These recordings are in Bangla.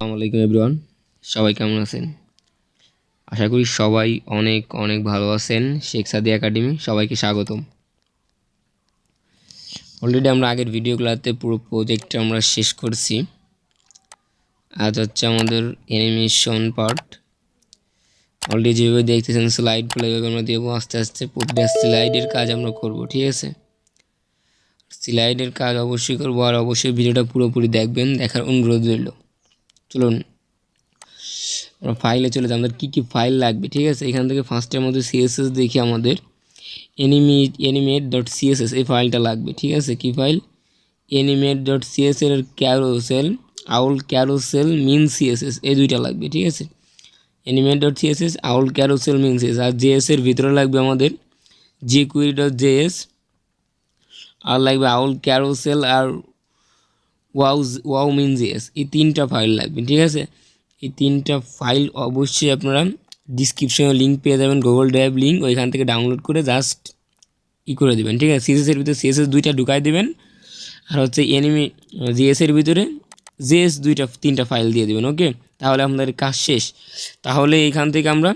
আসসালামু আলাইকুম এভরিওয়ান, সবাই কেমন আছেন? আশা করি সবাই অনেক অনেক ভালো আছেন। শেখসাদি একাডেমি সবাইকে স্বাগতম। অলরেডি আমরা আগের ভিডিওগুলোতে পুরো প্রজেক্টটা আমরা শেষ করছি। আজ হচ্ছে আমাদের অ্যানিমেশন পার্ট। অলরেডি যেভাবে দেখতেছেন স্লাইডগুলো এভাবে আমরা দেবো আস্তে আস্তে। প্রতিটা স্লাইডের কাজ আমরা করব, ঠিক আছে? স্লাইডের কাজ অবশ্যই করবো, আর অবশ্যই ভিডিওটা পুরোপুরি দেখবেন, দেখার অনুরোধ রইল। চলুন আমরা ফাইলে চলে যাই। আমাদের কী ফাইল লাগবে, ঠিক আছে? এখান থেকে ফার্স্টের মধ্যে সিএসএস দেখি, আমাদের animate.css এই ফাইলটা লাগবে, ঠিক আছে? কি ফাইল? animate.css এর ক্যারোসেল আউল ক্যারোসেল মিন সিএসএস এই দুইটা লাগবে, ঠিক আছে? animate.css আউল ক্যারোসেল মিন সিএসএস। আর জেএস এর ভিতরে লাগবে আমাদের jQuery.js, আর লাগবে আউল ক্যারোসেল আর ওয়াও মিন জেএস। এই তিনটা ফাইল লাগবে, ঠিক আছে? এই তিনটা ফাইল অবশ্যই আপনারা ডিসক্রিপশনে লিঙ্ক পেয়ে যাবেন, গুগল ড্রাইভ লিঙ্ক, ওইখান থেকে ডাউনলোড করে জাস্ট করে দেবেন, ঠিক আছে? সিএসএসের ভিতরে সিএসএস দুইটা ঢুকাই দেবেন, আর হচ্ছে জিএসের ভিতরে জেএস তিনটা ফাইল দিয়ে দেবেন। ওকে, তাহলে আমাদের কাজ শেষ। তাহলে এইখান থেকে আমরা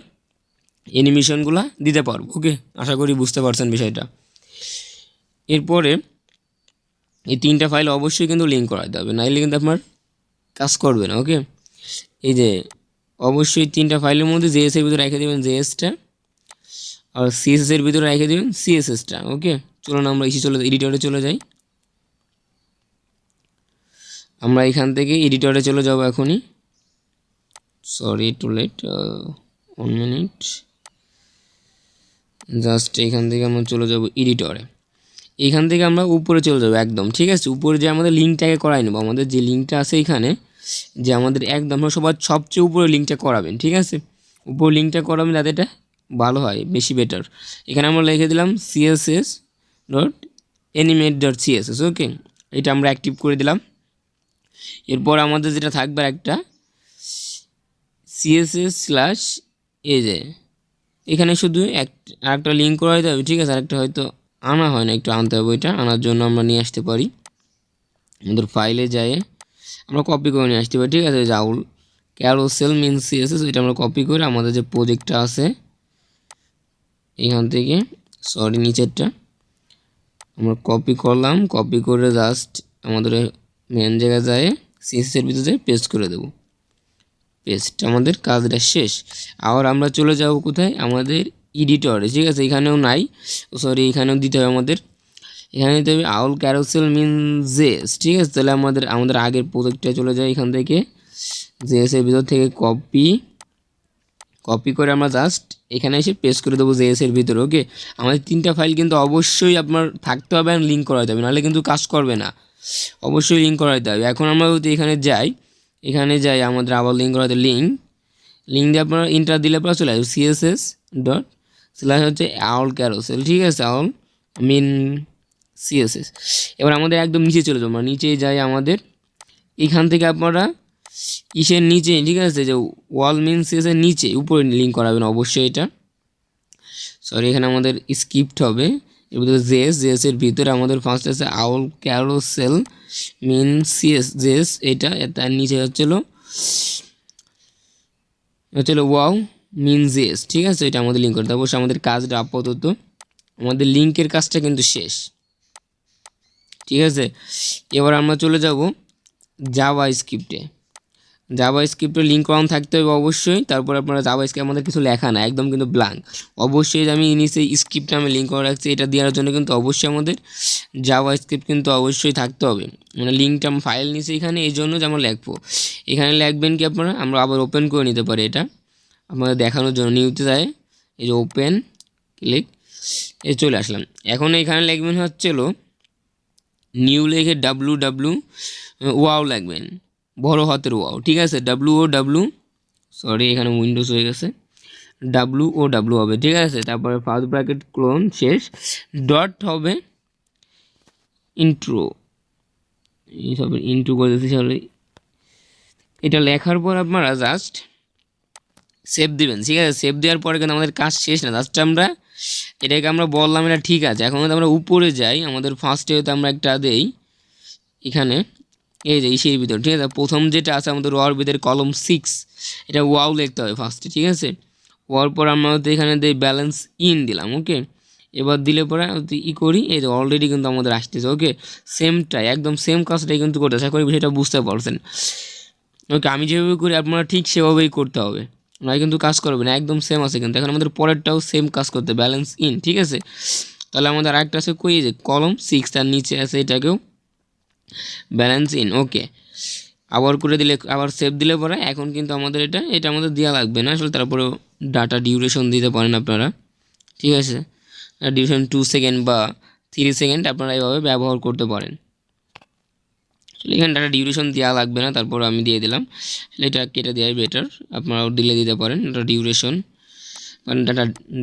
অ্যানিমেশনগুলো দিতে পারবো। ওকে, আশা করি বুঝতে পারছেন বিষয়টা। এরপরে এই তিনটা ফাইল অবশ্যই কিন্তু লিঙ্ক করাতে হবে, নাইলে কিন্তু আপনার কাজ করবে না। ওকে, এই যে অবশ্যই তিনটা ফাইলের মধ্যে জেএসের ভিতরে রেখে দেবেন জেএসটা, আর সিএসএসের ভিতরে রেখে দেবেন সিএসএসটা। ওকে, চলুন আমরা এডিটরে চলে যাই। আমরা এখান থেকে এডিটরে চলে যাব এখনই। Sorry to late, 1 minute. Just এখান থেকে আমরা চলে যাব এডিটরে। এখান থেকে আমরা উপরে চলে যাব একদম, ঠিক আছে? উপরে যে আমাদের লিঙ্কটাকে করাই নেব, আমাদের যে লিঙ্কটা আছে এখানে, যে আমাদের একদম সবচেয়ে উপরে লিঙ্কটা করাবেন, ঠিক আছে? উপরে লিঙ্কটা করাবেন যাতে এটা ভালো হয়, বেশি বেটার। এখানে আমরা লিখে দিলাম css.animate.css। ওকে, এটা আমরা অ্যাক্টিভ করে দিলাম। এরপর আমাদের যেটা থাকবে একটা css/ এই যে এখানে শুধু আরেকটা লিঙ্ক করা হতে হবে, ঠিক আছে? আরেকটা হয়তো আনা হয় না, একটু আনতে হবে। ওইটা আনার জন্য আমরা নিয়ে আসতে পারি, আমাদের ফাইলে যাই আমরা কপি করে নিয়ে আসতে পারি, ঠিক আছে? আউল ক্যারোসেল মিন সিএসএস এটা আমরা কপি করে আমাদের যে প্রজেক্টটা আছে এখান থেকে, সরি নিচেরটা আমরা কপি করলাম। কপি করে জাস্ট আমাদের মেন জায়গায় যায় সিএসএসের ভিতরে পেস্ট করে দেব। পেস্ট, আমাদের কাজটা শেষ। আর আমরা চলে যাব কোথায়? আমাদের এডিটরে, ঠিক আছে? এখানেও নাই, সরি এখানেও দিতে হবে আমাদের। এখানে দিতে হবে আউল ক্যারোসেল মিন জেএস, ঠিক আছে? তাহলে আমাদের আগের প্রজেক্টটা চলে যায়। এখান থেকে জেএসের ভিতর থেকে কপি করে আমরা জাস্ট এখানে এসে পেস্ট করে দেবো জেএসের ভিতরে। ওকে, আমাদের তিনটা ফাইল কিন্তু অবশ্যই আপনার থাকতে হবে, আর লিঙ্ক করা যাবে, নাহলে কিন্তু কাজ করবে না। অবশ্যই লিঙ্ক করাতে হবে। এখন আমরা যদি এখানে যাই আমাদের আবার লিঙ্ক করাতে লিঙ্ক দিয়ে আপনারা ইন্টার দিলে পরে চলে আসবে css./ হচ্ছে আউল ক্যারোসেল, ঠিক আছে? আউল মিন সিএসএস। এবার আমাদের একদম নিচে চলে যাবো, নিচে যাই আমাদের। এখান থেকে আপনারা ইসের নিচে, ঠিক আছে, যে ওয়াল মিন সিএসএস নিচে উপরে লিঙ্ক করাবেন অবশ্যই। এটা সরি এখানে আমাদের স্ক্রিপ্ট হবে, এর ভিতরে জেএসের ভিতরে আমাদের ফার্স্ট আছে আউল ক্যারোসেল মিন জেএস, এটা তার নিচে হচ্ছিল ওয়াও মিন জেএস, ঠিক আছে? এটা আমাদের লিঙ্ক করতে হবে। অবশ্যই আমাদের কাজটা আপাতত আমাদের লিঙ্কের কাজটা কিন্তু শেষ, ঠিক আছে? এবার আমরা চলে যাব জাভা স্ক্রিপ্টে লিঙ্ক করানো থাকতে হবে অবশ্যই। তারপর আপনারা জাভা স্ক্রিপ্ট, আমাদের কিছু লেখা না, একদম কিন্তু ব্ল্যাঙ্ক। অবশ্যই আমি নিচে স্ক্রিপ্টটা আমি লিঙ্ক করে রাখছি, এটা দেওয়ার জন্য কিন্তু অবশ্যই আমাদের জাভা স্ক্রিপ্ট কিন্তু অবশ্যই থাকতে হবে। মানে লিঙ্কটা আমরা ফাইল নিচে এখানে, এই জন্য যে আমরা লিখবো এখানে লিখবেন কি আপনারা, আমরা আবার ওপেন করে নিতে পারি এটা আপনাদের দেখানোর জন্য। নিউতে যায়, এই যে ওপেন ক্লিক, এ চলে আসলাম। এখন এখানে লিখবেন হচ্ছিল নিউ লিখে ওয়াও লিখবেন, বড় হাতের ওয়াও, ঠিক আছে? WOW, সরি এখানে উইন্ডোজ হয়ে গেছে, WOW হবে, ঠিক আছে? তারপরে ফার্স্ট ব্র্যাকেট ক্লোন শেষ, ডট হবে ইন্ট্রো, এইসব ইন্ট্রো করে দিতে হবে। এটা লেখার পর আপনারা জাস্ট সেভ দিবেন, ঠিক আছে? সেভ দেওয়ার পরে কিন্তু আমাদের কাজ শেষ না, জাস্ট আমরা এটাকে আমরা বললাম এটা ঠিক আছে। এখন আমরা উপরে যাই, আমাদের ফার্স্টে হয়তো আমরা একটা দেই এখানে এই যে ইসের ভিতর, ঠিক আছে। প্রথম যেটা আছে আমাদের ওয়ার ভিতরে কলম 6, এটা ওয়াও লিখতে হবে ফার্স্টে, ঠিক আছে। ওয়ার পর আমরা হচ্ছে এখানে দিই ব্যালেন্স ইন দিলাম, ওকে। এবার দিলে পরে ই করি, এই যে অলরেডি কিন্তু আমাদের আসতেছে, ওকে। সেমটাই, একদম সেম কাজটাই কিন্তু করতে, আশা করি বিষয়টা বুঝতে পারছেন। ওকে, আমি যেভাবে করি আপনারা ঠিক সেভাবেই করতে হবে, নয় কিন্তু কাজ করবে না, একদম সেম আছে কিন্তু। এখন আমাদের পরেরটাও সেম কাজ করতে, ব্যালেন্স ইন, ঠিক আছে। তাহলে আমাদের আরেকটা আছে কই, যে কলম 6, তার নিচে আছে এটাকেও ব্যালেন্স ইন, ওকে। আবার করে দিলে, আবার সেভ দিলে পরে এখন কিন্তু আমাদের এটা আমাদের দেওয়া লাগবে না আসলে। তারপরেও ডাটা ডিউরেশন দিতে পারেন আপনারা, ঠিক আছে। ডিউরেশন 2 সেকেন্ড বা 3 সেকেন্ড আপনারা এইভাবে ব্যবহার করতে পারেন। এখানে ডাটা ডিউরেশন দেওয়া লাগবে না, তারপর আমি দিয়ে দিলাম। এটা কেটে দেওয়াই বেটার, আপনারাও ডিলে দিতে পারেন ডাটা ডিউরেশন, কারণ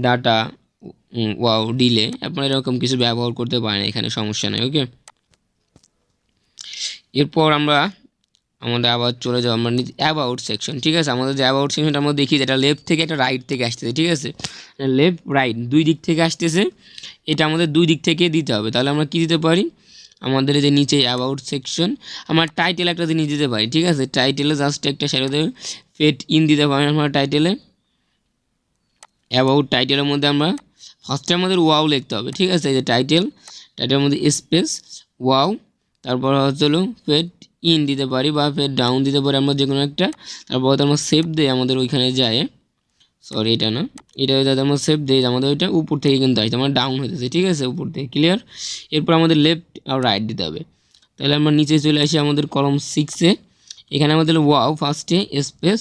ডাটা ওয়াও ডিলে আপনারা এরকম কিছু ব্যবহার করতে পারেন, এখানে সমস্যা নেই, ওকে। এরপর আমরা আমাদের আবার চলে যাবো আমরা অ্যাবাউট সেকশন, ঠিক আছে। আমাদের যে অ্যাবাউট সেকশনটা আমরা দেখি, যেটা লেফট থেকে একটা রাইট থেকে আসতেছে, ঠিক আছে। লেফট রাইট দুই দিক থেকে আসতেছে, এটা আমাদের দুই দিক থেকে দিতে হবে। তাহলে আমরা কি দিতে পারি, আমাদের যে নিচে অ্যাবাউট সেকশন, আমরা টাইটেল একটা জিনিস দিতে পারি, ঠিক আছে। টাইটেলে জাস্ট একটা সেরে দেবে, ফেট ইন দিতে পারি আমরা টাইটেলে। অ্যাবাউট টাইটেলের মধ্যে আমরা ফার্স্টে আমাদের ওয়াও লিখতে হবে, ঠিক আছে। এই যে টাইটেলের মধ্যে স্পেস ওয়াও, তারপর হলো ফেট ইন দিতে পারি বা ফেট ডাউন দিতে পারি আমরা, যে কোনো একটা। তারপর আমরা সেভ দিই, আমাদের ওইখানে যায়, সরি এটা না, এটা যাতে আমরা সেভ দিই, আমাদের ওইটা উপর থেকে কিন্তু আসছে, আমার ডাউন হতেছে, ঠিক আছে, উপর থেকে, ক্লিয়ার। এরপর আমাদের লেফট আর রাইট দিতে হবে। তাহলে আমরা নিচে চলে আসি আমাদের কলম 6-এ, এখানে আমাদের ওয়াও ফার্স্টে স্পেস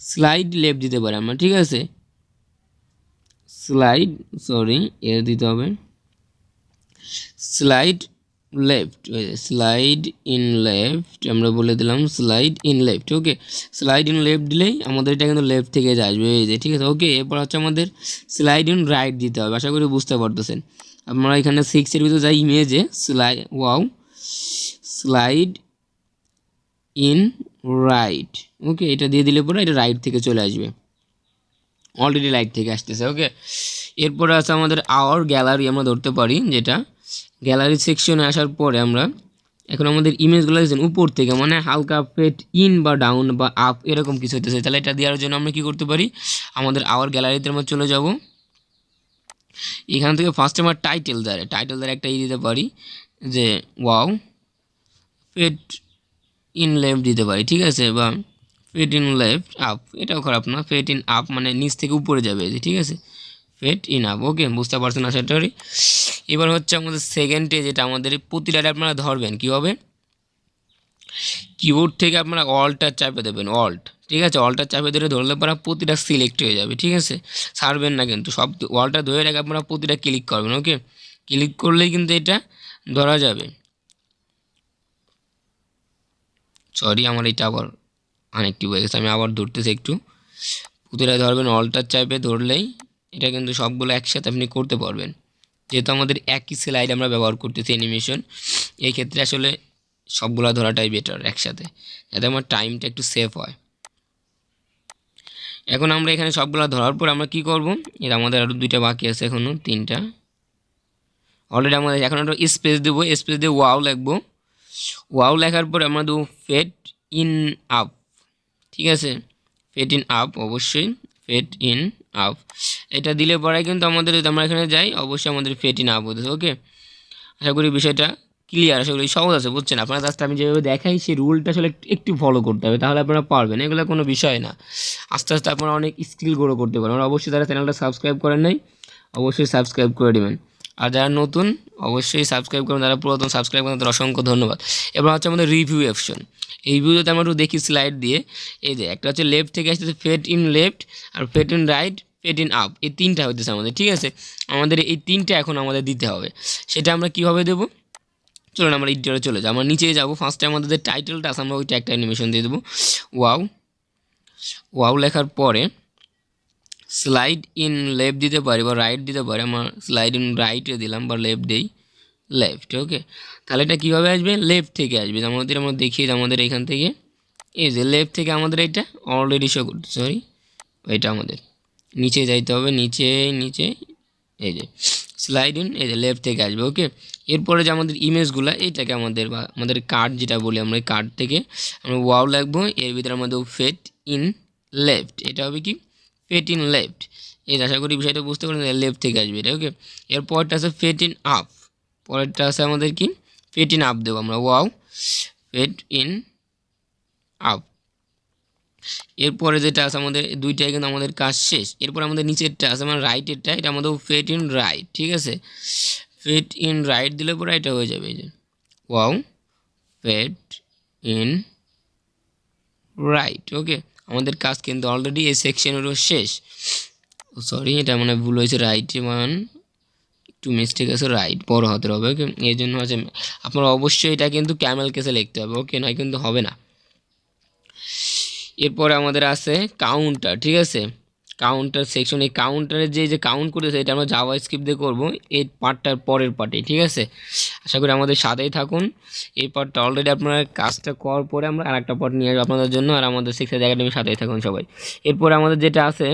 স্লাইড লেফট দিতে পারি আমরা, ঠিক আছে। স্লাইড, সরি এর দিতে হবে slide left, slide in left আমরা বলে দিলাম, slide in left, okay. Slide in left দিলেই আমাদের এটা কিন্তু লেফট থেকে আসবে, এই যে, ঠিক আছে, ওকে। এরপর হচ্ছে আমাদের স্লাইড ইন রাইট দিতে হবে, আশা করি বুঝতে পারতেছেন। আমরা এখানে 6-এর ভিতরে যাই, ইমেজে ওয়াও স্লাইড ইন রাইট, ওকে। এটা দিয়ে দিলে পরে এটা রাইট থেকে চলে আসবে, অলরেডি রাইট থেকে আসতেছে, ওকে। এরপরে আছে আমাদের আওয়ার গ্যালারি, আমরা ধরতে পারি, যেটা গ্যালারি সেকশনে আসার পরে আমরা এখন আমাদের ইমেজগুলো দিয়েছেন উপর থেকে, মানে হালকা ফেট ইন বা ডাউন বা আপ এরকম কিছু হতেছে। তাহলে এটা দেওয়ার জন্য আমরা কি করতে পারি, আমাদের আওয়ার গ্যালারিতে আমরা চলে যাব। এখান থেকে ফার্স্টে আমরা টাইটেল দ্বারা একটা দিতে পারি, যে ওয়াও ফেট ইন লেফট দিতে পারি, ঠিক আছে, বা ফেট ইন লেফট আপ, এটাও খারাপ না। ফেট ইন আপ মানে নিচ থেকে উপরে যাবে, ঠিক আছে, ফেট ইন আপ, ওকে। বুঝতে পারছেন আশা করি। এবার হচ্ছে আমাদের সেকেন্ডে, যেটা আমাদের প্রতিটা আপনারা ধরবেন কীভাবে, কিবোর্ড থেকে আপনারা অল্টটা চাপে দেবেন, অল্ট, ঠিক আছে। অল্টটা চাপে ধরে ধরলে পরে প্রতিটা সিলেক্ট হয়ে যাবে, ঠিক আছে। ছাড়বেন না কিন্তু, সব অল্টটা ধরে রেখে আপনারা প্রতিটা ক্লিক করবেন, ওকে। ক্লিক করলেই কিন্তু এটা ধরা যাবে। সরি আমার এটা আবার অনেকটি হয়ে গেছে, আমি আবার ধরতেছি একটু। প্রতিটা ধরবেন, অল্টার চাপে ধরলেই এটা কিন্তু সবগুলো একসাথে আপনি করতে পারবেন, যেহেতু আমাদের একই স্লাইড আমরা ব্যবহার করতেছি অ্যানিমেশন। এই ক্ষেত্রে আসলে সবগুলো ধরাটাই বেটার একসাথে, যাতে আমার টাইমটা একটু সেভ হয়। এখন আমরা এখানে সবগুলো ধরার পর আমরা কি করব, এটা আমাদের আরও দুইটা বাকি আছে, এখনও তিনটা। অলরেডি আমাদের এখন একটা স্পেস দেবো, স্পেস দিয়ে ওয়াও লিখবো। ওয়াও লেখার পর আমরা দেবো ফেট ইন আপ, ঠিক আছে। ফেট ইন আপ, অবশ্যই ফেট ইন আপ, এটা দিলে পরে কিন্তু আমাদের, যদি আমরা এখানে যাই, অবশ্যই আমাদের ফেট ইন আপ হতেছে, ওকে। আশা করি বিষয়টা ক্লিয়ার, আশা করি সহজ আছে, বুঝছেন। আপনারা জাস্ট আমি যেভাবে দেখাই সেই রুলটা আসলে একটু ফলো করতে হবে, তাহলে আপনারা পারবেন, এগুলো কোনো বিষয় না। আস্তে আস্তে আপনারা অনেক স্কিল গ্রো করতে পারেন। আর অবশ্যই যারা চ্যানেলটা সাবস্ক্রাইব করেন নাই, অবশ্যই সাবস্ক্রাইব করে দেবেন। আর যারা নতুন অবশ্যই সাবস্ক্রাইব করুন, যারা পুরাতন সাবস্ক্রাইব করেন তাদের অসংখ্য ধন্যবাদ। এবার হচ্ছে আমাদের রিভিউ অপশন। এই রিভিউতে আমরা একটু দেখি স্লাইড দিয়ে, এই যে একটা হচ্ছে লেফট থেকে আসতেছে ফেট ইন লেফট, আর fade in right, fade in up, এই তিনটা হইতেছে আমাদের, ঠিক আছে। আমাদের এই তিনটা এখন আমাদের দিতে হবে, সেটা আমরা কীভাবে দেবো, চলুন আমরা এডিটরে চলে যাই। আমরা নিচে যাবো, ফার্স্টে আমাদের যে টাইটেলটা আছে আমরা ওইটা একটা অ্যানিমেশন দিয়ে দেবো, ওয়াও। ওয়াও লেখার পরে স্লাইড ইন লেফট দিতে পারি বা রাইট দিতে পারি, আমার স্লাইড ইন রাইটে দিলাম বা লেফট দেই, লেফট, ওকে। তাহলে এটা কীভাবে আসবে, লেফট থেকে আসবে। আমাদের আমরা দেখি আমাদের এখান থেকে, এই যে লেফট থেকে আমাদের এটা অলরেডি শো করতে, সরি এটা আমাদের নিচে যাইতে হবে, নিচে নিচে, এই যে স্লাইড ইন এই যে লেফট থেকে আসবে। ওকে, এরপরে যে আমাদের ইমেজগুলো এইটাকে আমাদের কার্ড যেটা বলি আমরা, কার্ড থেকে আমরা ওয়াও লাগবো, এর ভিতরে আমাদের ফেট ইন লেফট, এটা হবে কি ফেট ইন লেফট। এই আশা করি বিষয়টা বুঝতে পারেন, লেফট থেকে আসবে এটা। ওকে, এরপরটা আছে ফেট ইন আপ, পরেরটা আছে আমাদের কি ফেট ইন আপ দেবো আমরা, ওয়াও ফেট ইন আপ। এরপরে যেটা আছে আমাদের দুইটাই কিন্তু আমাদের কাজ শেষ। এরপর আমাদের নিচেরটা আছে আমার রাইটেরটা, এটা আমাদের ফেট ইন রাইট, ঠিক আছে। ফেট ইন রাইট দিলে পরে এটা হয়ে যাবে এই যে ওয়াও ফেট ইন রাইট। ওকে, আমাদের কাজ কিন্তু অলরেডি এই সেকশনেরও শেষ। সরি, এটা মানে ভুল হয়েছে, রাইটে একটু মিস্টেক আছে, রাইট বড় হাতের হবে। ওকে, এই জন্য আছে আপনার অবশ্যই এটা কিন্তু ক্যামেল কেসে লিখতে হবে। ওকে, নয় কিন্তু হবে না। এরপরে আমাদের আছে কাউন্টার, ঠিক আছে, কাউন্টার সেকশন। এই কাউন্টারের যে কাউন্ট করেছে এটা আমরা জাভা স্ক্রিপ্ট দিয়ে করবো, এই পার্টটার পরের পার্টে, ঠিক আছে। আশা করি আমাদের সাথেই থাকুন। এই পার্টটা অলরেডি আপনারা কাজটা করার পরে আমরা আরেকটা পার্ট নিয়ে আসবো আপনাদের জন্য, আর আমাদের সেকশন একাডেমির সাথেই থাকুন সবাই। এরপরে আমাদের যেটা আছে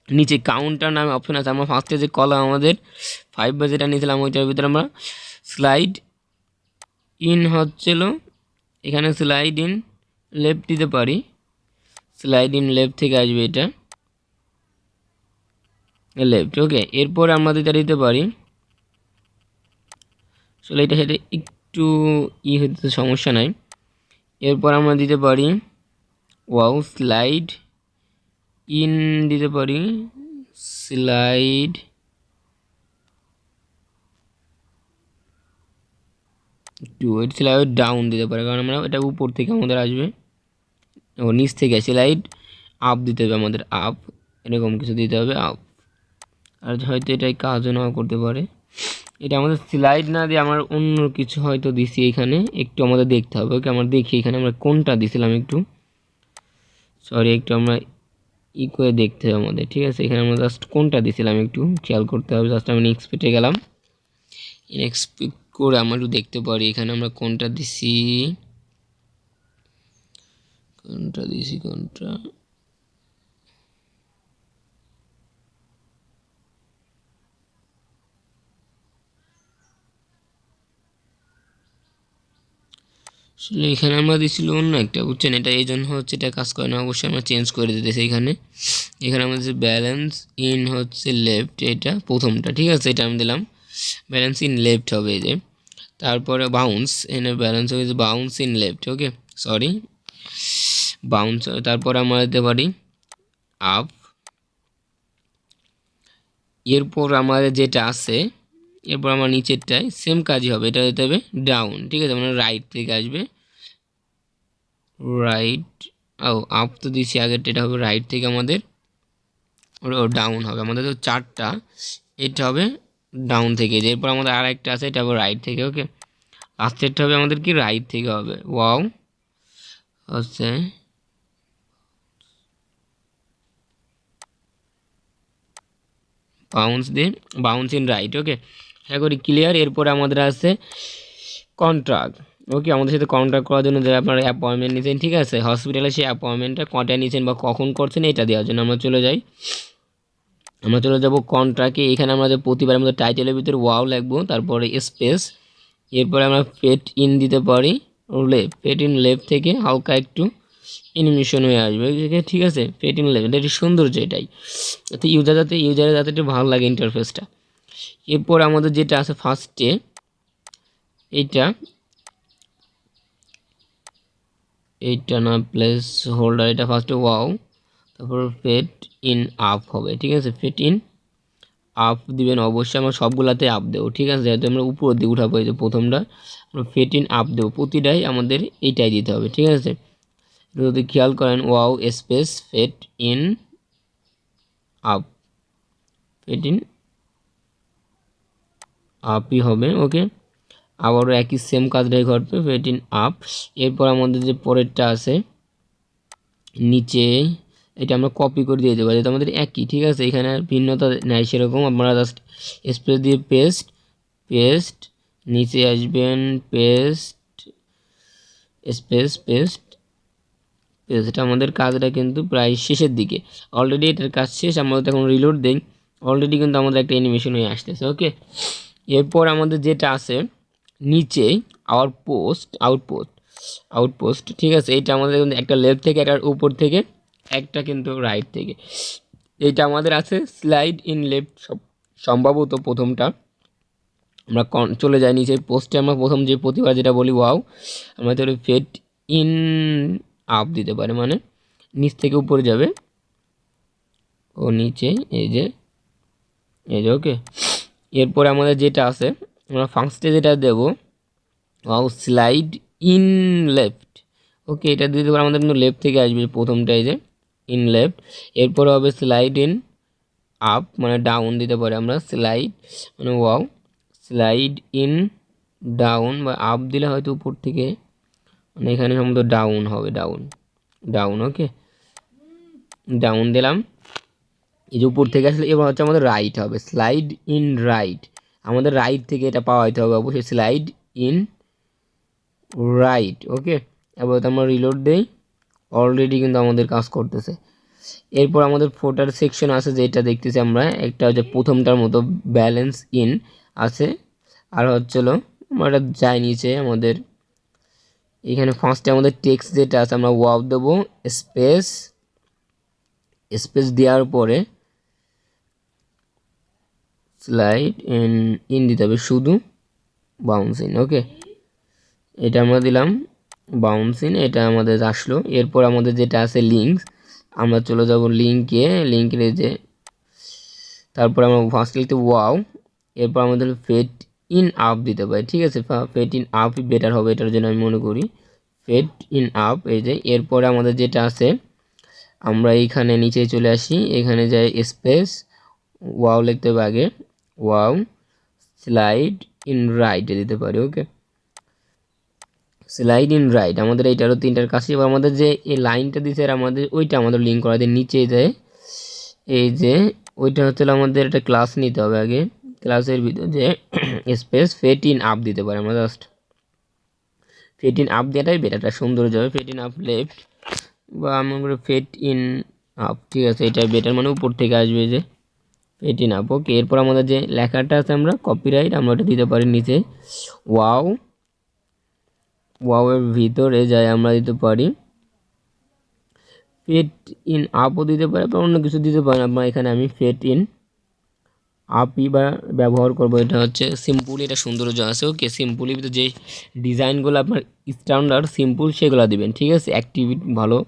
নিচে কাউন্টার নামে অপশন আছে, আমরা ফার্স্টে যে কলাম আমাদের 5 বা যেটা নিয়েছিলাম ওইটার ভিতরে আমরা স্লাইড ইন হচ্ছিল, এখানে স্লাইড ইন লেফট দিতে পারি, স্লাইড ইন লেফট থেকে আসবে এটা লেফট। ওকে, এরপর আমরা দিতে পারি, আসলে এটা সেটা একটু হতে সমস্যা নাই। এরপর আমরা দিতে পারি ওয়াও স্লাইড ইন দিতে পারি, স্লাইড টু স্লাইড ডাউন দিতে পারি, কারণ আমরা এটা উপর থেকে আমাদের আসবে, ও নিচ থেকে স্লাইড আপ দিতে হবে আমাদের, আপ এরকম কিছু দিতে হবে, আপ। আর হয়তো এটাই কাজও নাও করতে পারে, এটা আমাদের স্লাইড না দিয়ে আমার অন্য কিছু হয়তো দিছি এখানে, একটু আমাদের দেখতে হবে। ওকে, আমরা দেখি এখানে আমরা কোনটা দিছিলাম, একটু সরি, একটু আমরা করে দেখতে হবে আমাদের, ঠিক আছে। এখানে আমরা জাস্ট কোনটা দিছিলাম একটু খেয়াল করতে হবে। জাস্ট আমি নেক্সট গেলাম, নেক্সট করে আমরা একটু দেখতে পারি এখানে আমরা কোনটা দিছি, কোনটা আসলে এখানে আমরা দিছিল অন্য একটা, বুঝছেন, এটা এই জন্য হচ্ছে এটা কাজ করে না, অবশ্যই আমরা চেঞ্জ করে দিতেছি এখানে। এখানে আমাদের ব্যালেন্স ইন হচ্ছে লেফট, এটা প্রথমটা, ঠিক আছে, এটা আমি দিলাম ব্যালেন্স ইন লেফট হবে এই যে। তারপরে বাউন্স, এখানে ব্যালেন্স হয়েছে bounce in left. Okay, sorry bounce. তারপরে আমরা দিতে পারি আপ। এরপর আমাদের যেটা আছে, এরপর আমার নিচেরটায় সেম কাজই হবে, এটা দিতে হবে ডাউন, ঠিক আছে, মানে রাইট থেকে আসবে, রাইট। ও আপ তো দিচ্ছি আগের, এটা হবে রাইট থেকে আমাদের ডাউন হবে, আমাদের তো চারটা, এটা হবে ডাউন থেকে। এরপর আমাদের আর একটা আছে, এটা হবে রাইট থেকে। ওকে, লাস্টেরটা হবে আমাদের কি রাইট থেকে হবে, ওয়াও হচ্ছে বাউন্স দিয়ে বাউন্স ইন রাইট। ওকে, হ্যাঁ করি ক্লিয়ার। এরপরে আমাদের আছে কন্ট্রাক্ট। ওকে, আমাদের সাথে কন্ট্রাক্ট করার জন্য যে আপনারা অ্যাপয়েন্টমেন্ট নিয়েছেন, ঠিক আছে, হসপিটালে সেই অ্যাপয়েন্টমেন্টটা কটায় নিয়েছেন বা কখন করছেন এটা দেওয়ার জন্য আমরা চলে যাই, আমরা চলে যাব কন্ট্রাক্টে। এখানে আমরা যে প্রতিবারের মধ্যে টাইটেলের ভিতরে ওয়াও লাগবো, তারপরে স্পেস, এরপরে আমরা ফেট ইন দিতে পারি লেফট, ফেট ইন লেফট থেকে হালকা একটু অ্যানিমেশন হয়ে আসবে, ঠিক আছে, ফেট ইন লেফট, এটা সৌন্দর্য এটাই, যাতে ইউজারের যাতে একটু ভালো লাগে ইন্টারফেসটা। এরপর আমাদের যেটা আছে ফার্স্টে এইটা না প্লেস হোল্ডার, এটা ফার্স্টে ওয়াও, তারপর ফেট ইন আপ হবে, ঠিক আছে, ফেট ইন আপ দিবেন অবশ্যই, আমরা সবগুলাতে আপ দেবো, ঠিক আছে, যেহেতু আমরা উপর দিয়ে উঠাবো, এই যে প্রথমটা আমরা ফেট ইন আপ দেবো, প্রতিটাই আমাদের এইটাই দিতে হবে, ঠিক আছে। যদি খেয়াল করেন wow space fade in up, fade in আপই হবে। ওকে, আবারও একই সেম কাজটাই ঘটবে, ফেট ইন আপ। এরপর আমাদের যে পরেরটা আছে নিচে, এটা আমরা কপি করে দিয়ে দেবো, যেটা আমাদের একই, ঠিক আছে, এখানে ভিন্নতা নেই সেরকম। আপনারা জাস্ট স্পেস দিয়ে পেস্ট পেস্ট, নিচে আসবেন পেস্ট স্পেস পেস্ট পেস্ট। আমাদের কাজটা কিন্তু প্রায় শেষের দিকে, অলরেডি এটার কাজ শেষ। আমরা এখন রিলোড দিই, অলরেডি কিন্তু আমাদের একটা অ্যানিমেশন হয়ে আসতেছে। ওকে, এরপর আমাদের যেটা আছে নিচে আউটপোস্ট, ঠিক আছে, এইটা আমাদের কিন্তু একটা লেফট থেকে একটা উপর থেকে একটা কিন্তু রাইট থেকে, এইটা আমাদের আছে স্লাইড ইন লেফট, সম্ভবত প্রথমটা। আমরা চলে যাই নিচে পোস্টে, আমরা প্রথম যে প্রতিবার যেটা বলি ওয়াও, আমরা তাহলে ফেড ইন আপ দিতে পারি, মানে নিচ থেকে উপরে যাবে ও নিচে, এই যে ওকে। এরপরে আমাদের যেটা আছে আমরা ফার্স্টে যেটা দেবো ওয়াও স্লাইড ইন লেফট। ওকে, এটা দিতে পারে আমাদের কিন্তু লেফট থেকে আসবে প্রথমটা, এই যে ইন লেফট। এরপরে হবে স্লাইড ইন আপ, মানে ডাউন দিতে পারি আমরা, স্লাইড মানে ওয়াও স্লাইড ইন ডাউন, বা আপ দিলে হয়তো উপর থেকে, মানে এখানে সম্ভবত ডাউন হবে, ডাউন। ওকে, ডাউন দিলাম, এই যে উপর থেকে আসলে। এবার হচ্ছে আমাদের রাইট হবে, স্লাইড ইন রাইট, আমাদের রাইট থেকে এটা পাওয়াইতে হবে অবশ্যই, স্লাইড ইন রাইট। ওকে, এবার আমরা রিলোড দেই, অলরেডি কিন্তু আমাদের কাজ করতেছে। এরপর আমাদের ফোটার সেকশন আছে, যেটা দেখতেছি আমরা, একটা হচ্ছে প্রথমটার মতো ব্যালেন্স ইন আছে, আর হচ্ছিল আমরা যাই নিচে আমাদের এখানে ফার্স্টে আমাদের টেক্সট যেটা আছে আমরা ওয়াও দেবো, স্পেস দেওয়ার পরে স্লাইড ইন দিতে হবে, শুধু বাউন্স ইন। ওকে, এটা আমরা দিলাম বাউন্স ইন, এটা আমাদের আসলো। এরপর আমাদের যেটা আছে লিঙ্কস, আমরা চলে যাব লিঙ্কের যে, তারপর আমরা ফার্স্ট লিখতে ওয়াও, এরপর আমাদের ফেড ইন আপ দিতে পারি, ঠিক আছে, ফেড ইন আপ বেটার হবে এটার জন্য আমি মনে করি, ফেড ইন আপ। এই যে এরপরে আমাদের যেটা আছে আমরা এইখানে নিচে চলে আসি, এখানে যাই স্পেস ওয়াও লিখতে হবে আগে, ওয়াও স্লাইড ইন রাইট দিতে পারি। ওকে, স্লাইড ইন রাইট, আমাদের এইটারও তিনটার কাছে। এবার আমাদের যে এই লাইনটা দিচ্ছে আমাদের ওইটা আমাদের লিঙ্ক করা দিয়ে নিচে যায়, এই যে ওইটা হচ্ছে আমাদের একটা ক্লাস নিতে হবে আগে, ক্লাসের ভিতরে যে স্পেস ফেড ইন আপ দিতে পারি আমরা, জাস্ট ফেড ইন আপ দেওয়াটাই বেটারটা সুন্দর যাবে, ফেড ইন আপ লেফট বা আমরা ফেড ইন আপ, ঠিক আছে, এটাই বেটার, মানে উপর থেকে আসবে যে ফেড ইন আপ। ওকে, এরপর আমাদের যে লেখাটা আছে আমরা কপিরাইট, আমরা ওটা দিতে পারি নিচে, ওয়াও এর ভিতরে যাই আমরা দিতে পারি ফেড ইন আপও দিতে পারি, বা অন্য কিছু দিতে পারি আমরা, এখানে আমি ফেড ইন আপই বা ব্যবহার করব, এটা হচ্ছে সিম্পলি, এটা সৌন্দর্য আছে। ওকে, সিম্পলি যে ডিজাইনগুলো আপনার স্ট্যান্ডার্ড সিম্পল সেগুলো দিবেন, ঠিক আছে, অ্যাক্টিভিটি ভালো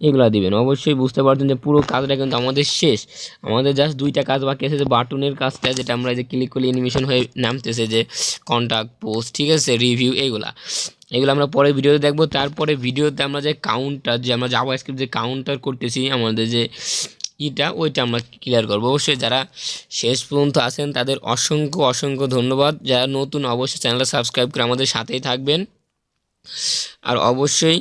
এগুলো দিবেন। অবশ্যই বুঝতে পারছেন যে পুরো কাজটা কিন্তু আমাদের শেষ, আমাদের জাস্ট দুইটা কাজ বাকি আছে, যে বাটনের কাজটা, যেটা আমরা যে ক্লিক করলে অ্যানিমেশন হয়ে নামতেছে, যে কন্ট্যাক্ট পোস্ট, ঠিক আছে, রিভিউ, এগুলো আমরা পরে ভিডিওতে দেখবো। তারপরে ভিডিওতে আমরা যে কাউন্টার, যে আমরা জাভাস্ক্রিপ্ট যে কাউন্টার করতেছি আমাদের যে ওইটা আমরা ক্লিয়ার করবো। অবশ্যই যারা শেষ পর্যন্ত আছেন তাদের অসংখ্য ধন্যবাদ, যারা নতুন অবশ্যই চ্যানেলটা সাবস্ক্রাইব করে আমাদের সাথেই থাকবেন, আর অবশ্যই